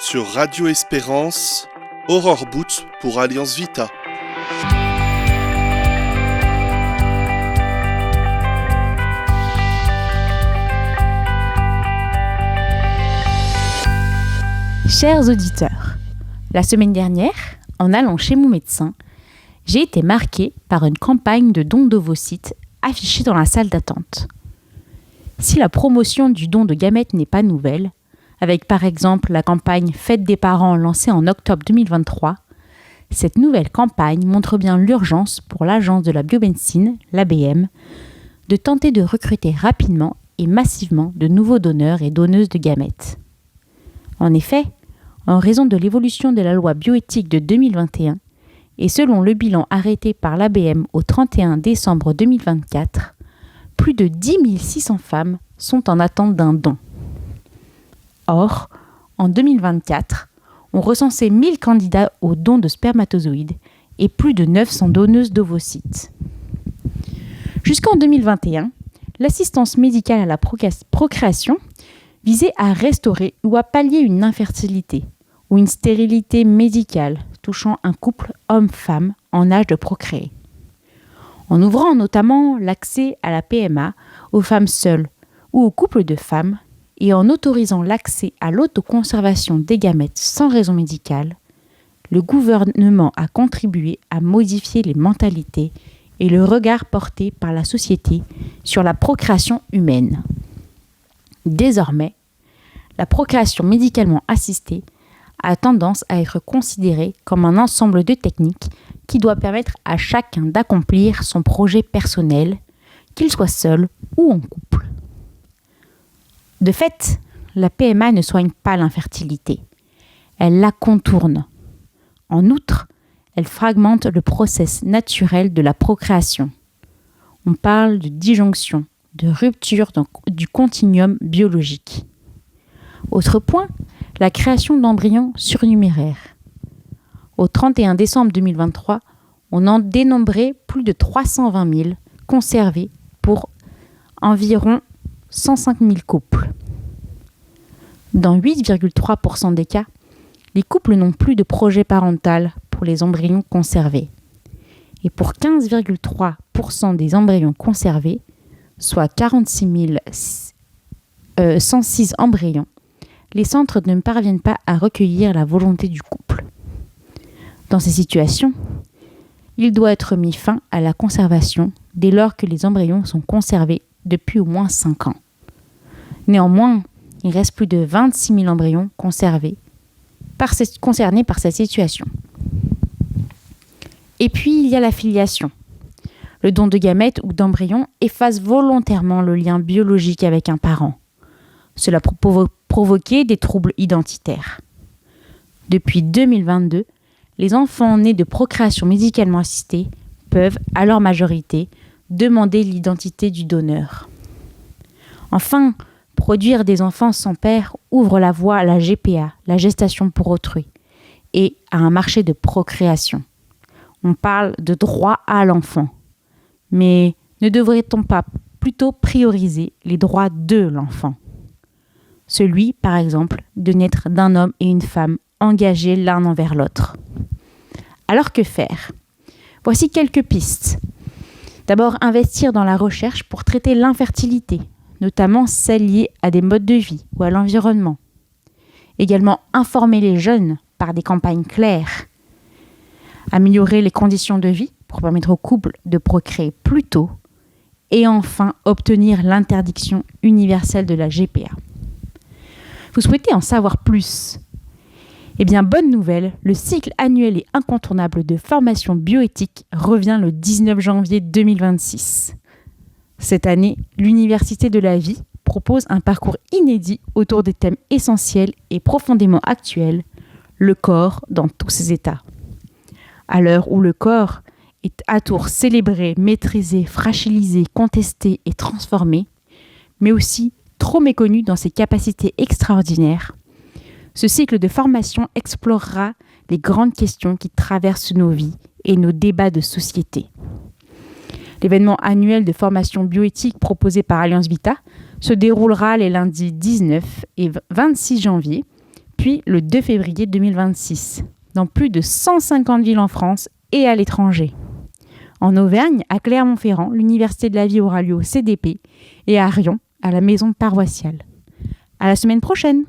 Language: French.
Sur Radio Espérance, Aurore Bout pour Alliance Vita. Chers auditeurs, la semaine dernière, en allant chez mon médecin, j'ai été marquée par une campagne de don d'ovocytes affichée dans la salle d'attente. Si la promotion du don de gamètes n'est pas nouvelle, avec par exemple la campagne Fête des parents lancée en octobre 2023, cette nouvelle campagne montre bien l'urgence pour l'Agence de la biomédecine, l'ABM, de tenter de recruter rapidement et massivement de nouveaux donneurs et donneuses de gamètes. En effet, en raison de l'évolution de la loi bioéthique de 2021 et selon le bilan arrêté par l'ABM au 31 décembre 2024, plus de 10 600 femmes sont en attente d'un don. Or, en 2024, on recensait 1000 candidats au don de spermatozoïdes et plus de 900 donneuses d'ovocytes. Jusqu'en 2021, l'assistance médicale à la procréation visait à restaurer ou à pallier une infertilité ou une stérilité médicale touchant un couple homme-femme en âge de procréer. En ouvrant notamment l'accès à la PMA aux femmes seules ou aux couples de femmes et en autorisant l'accès à l'autoconservation des gamètes sans raison médicale, le gouvernement a contribué à modifier les mentalités et le regard porté par la société sur la procréation humaine. Désormais, la procréation médicalement assistée a tendance à être considérée comme un ensemble de techniques qui doit permettre à chacun d'accomplir son projet personnel, qu'il soit seul ou en couple. De fait, la PMA ne soigne pas l'infertilité, elle la contourne. En outre, elle fragmente le processus naturel de la procréation. On parle de disjonction, de rupture du continuum biologique. Autre point, la création d'embryons surnuméraires. Au 31 décembre 2023, on en dénombrait plus de 320 000 conservés pour environ 105 000 couples. Dans 8,3% des cas, les couples n'ont plus de projet parental pour les embryons conservés. Et pour 15,3% des embryons conservés, soit 46 106 embryons, les centres ne parviennent pas à recueillir la volonté du couple. Dans ces situations, il doit être mis fin à la conservation dès lors que les embryons sont conservés depuis au moins 5 ans. Néanmoins, il reste plus de 26 000 embryons concernés par cette situation. Et puis, il y a la filiation. Le don de gamètes ou d'embryons efface volontairement le lien biologique avec un parent. Cela peut provoquer des troubles identitaires. Depuis 2022, les enfants nés de procréation médicalement assistée peuvent, à leur majorité, demander l'identité du donneur. Enfin, produire des enfants sans père ouvre la voie à la GPA, la gestation pour autrui, et à un marché de procréation. On parle de droit à l'enfant. Mais ne devrait-on pas plutôt prioriser les droits de l'enfant ? Celui, par exemple, de naître d'un homme et une femme engagés l'un envers l'autre. Alors que faire ? Voici quelques pistes. D'abord, investir dans la recherche pour traiter l'infertilité, notamment celle liée à des modes de vie ou à l'environnement. Également, informer les jeunes par des campagnes claires. Améliorer les conditions de vie pour permettre aux couples de procréer plus tôt. Et enfin, obtenir l'interdiction universelle de la GPA. Vous souhaitez en savoir plus ? Eh bien, bonne nouvelle, le cycle annuel et incontournable de formation bioéthique revient le 19 janvier 2026. Cette année, l'Université de la vie propose un parcours inédit autour des thèmes essentiels et profondément actuels, le corps dans tous ses états. À l'heure où le corps est à tour célébré, maîtrisé, fragilisé, contesté et transformé, mais aussi trop méconnu dans ses capacités extraordinaires, ce cycle de formation explorera les grandes questions qui traversent nos vies et nos débats de société. L'événement annuel de formation bioéthique proposé par Alliance Vita se déroulera les lundis 19 et 26 janvier puis le 2 février 2026, dans plus de 150 villes en France et à l'étranger. En Auvergne, à Clermont-Ferrand, l'Université de la vie aura lieu au CDP et à Riom, à la maison paroissiale. À la semaine prochaine!